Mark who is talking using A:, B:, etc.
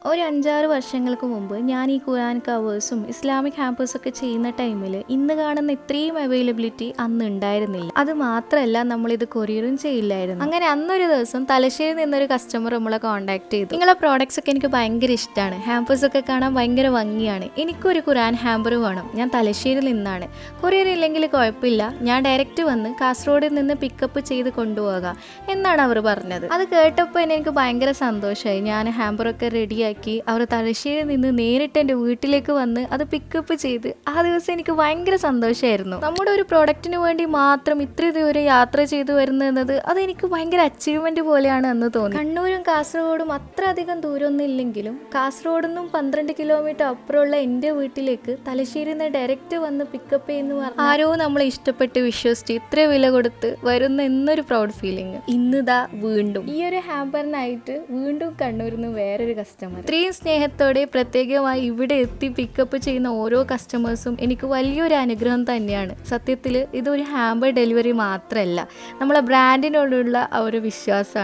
A: ഒരു 5-6 വർഷങ്ങൾക്ക് മുമ്പ് ഞാൻ ഈ ഖുർആൻ കവേഴ്സും ഇസ്ലാമിക് ഹാമ്പേഴ്സൊക്കെ ചെയ്യുന്ന ടൈമിൽ ഇന്ന് കാണുന്ന ഇത്രയും അവൈലബിലിറ്റി അന്ന് ഉണ്ടായിരുന്നില്ല. അത് മാത്രമല്ല, നമ്മളിത് കൊറിയറും ചെയ്യില്ലായിരുന്നു. അങ്ങനെ അന്നൊരു ദിവസം തലശ്ശേരി നിന്നൊരു കസ്റ്റമർ നമ്മളെ കോൺടാക്ട് ചെയ്തു. നിങ്ങളെ പ്രോഡക്ട്സ് ഒക്കെ എനിക്ക് ഭയങ്കര ഇഷ്ടമാണ്, ഹാമ്പേഴ്സ് ഒക്കെ കാണാൻ ഭയങ്കര ഭംഗിയാണ്, എനിക്കൊരു ഖുർആൻ ഹാമ്പർ വേണം, ഞാൻ തലശ്ശേരിയിൽ നിന്നാണ്, കൊറിയർ ഇല്ലെങ്കിൽ കുഴപ്പമില്ല, ഞാൻ ഡയറക്റ്റ് വന്ന് കാസർഗോഡിൽ നിന്ന് പിക്കപ്പ് ചെയ്ത് കൊണ്ടുപോകാം എന്നാണ് അവർ പറഞ്ഞത്. അത് കേട്ടപ്പോൾ എനിക്ക് ഭയങ്കര സന്തോഷമായി. ഞാൻ ഹാമ്പറൊക്കെ റെഡിയാക്കി അവർ തലശ്ശേരിയിൽ നിന്ന് നേരിട്ട് എൻ്റെ വീട്ടിലേക്ക് വന്ന് അത് പിക്കപ്പ് ചെയ്ത് ആ ദിവസം എനിക്ക് ഭയങ്കര സന്തോഷമായിരുന്നു. നമ്മുടെ ഒരു പ്രൊഡക്റ്റിന് വേണ്ടി മാത്രം ഇത്ര ദൂരം യാത്ര ചെയ്തു വരുന്നത് അതെനിക്ക് ഭയങ്കര അച്ചീവ്മെന്റ് പോലെയാണ് എന്ന് തോന്നി. കണ്ണൂരും കാസർഗോഡും അത്ര അധികം ദൂരമൊന്നും ഇല്ലെങ്കിലും കാസർഗോഡ് നിന്നും 12 കിലോമീറ്റർ അപ്പുറമുള്ള എൻ്റെ വീട്ടിലേക്ക് തലശ്ശേരിയിൽ നിന്ന് ഡയറക്റ്റ് വന്ന് പിക്കപ്പ് ചെയ്യുന്നു പറഞ്ഞാൽ ആരോ നമ്മളെ ഇഷ്ടപ്പെട്ട് വിശ്വസിച്ച് ഇത്ര വില കൊടുത്ത് വരുന്ന എന്നൊരു പ്രൗഡ് ഫീലിംഗ്. ഇന്നിതാ വീണ്ടും ഈ ഒരു ഹാമ്പറിനായിട്ട് വീണ്ടും കണ്ണൂരിൽ നിന്ന് വേറൊരു കസ്റ്റമർ. ഇത്രയും സ്നേഹത്തോടെ പ്രത്യേകമായി ഇവിടെ എത്തി പിക്കപ്പ് ചെയ്യുന്ന ഓരോ കസ്റ്റമേഴ്സും എനിക്ക് വലിയൊരു അനുഗ്രഹം തന്നെയാണ്. സത്യത്തിൽ ഇതൊരു ഹാമ്പർ ഡെലിവറി മാത്രമല്ല, നമ്മളെ ബ്രാൻഡിനോടുള്ള ആ ഒരു വിശ്വാസമാണ്.